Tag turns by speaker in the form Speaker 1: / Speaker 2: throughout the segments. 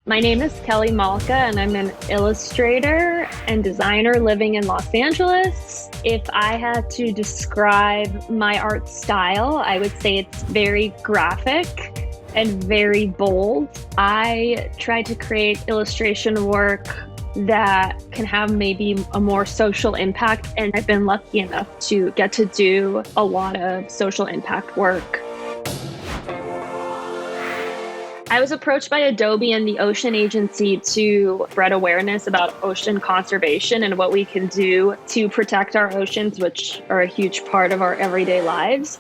Speaker 1: My name is Kelly Malka, and I'm an illustrator and designer living in Los Angeles. If I had to describe my art style, I would say it's very graphic and very bold. I try to create illustration work that can have maybe a more social impact, and I've been lucky enough to get to do a lot of social impact work. I was approached by Adobe and the Ocean Agency to spread awareness about ocean conservation and what we can do to protect our oceans, which are a huge part of our everyday lives.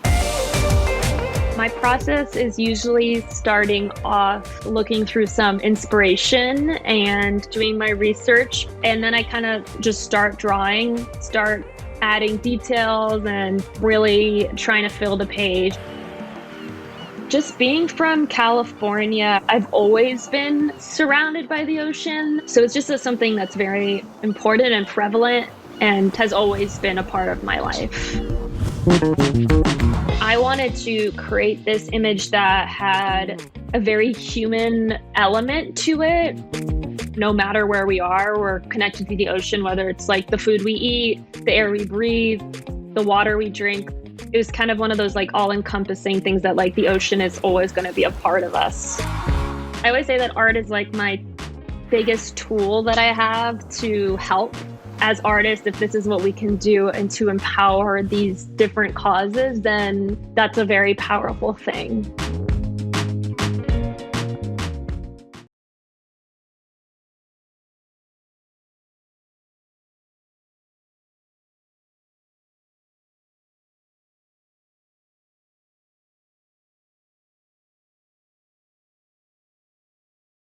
Speaker 1: My process is usually starting off looking through some inspiration and doing my research, and then I kind of just start drawing, start adding details and really trying to fill the page. Just being from California, I've always been surrounded by the ocean. So it's just something that's very important and prevalent and has always been a part of my life. I wanted to create this image that had a very human element to it. No matter where we are, we're connected to the ocean, whether it's like the food we eat, the air we breathe, the water we drink. It was kind of one of those like all-encompassing things that like the ocean is always going to be a part of us. I always say that art is like my biggest tool that I have to help as artists. If this is what we can do and to empower these different causes, then that's a very powerful thing.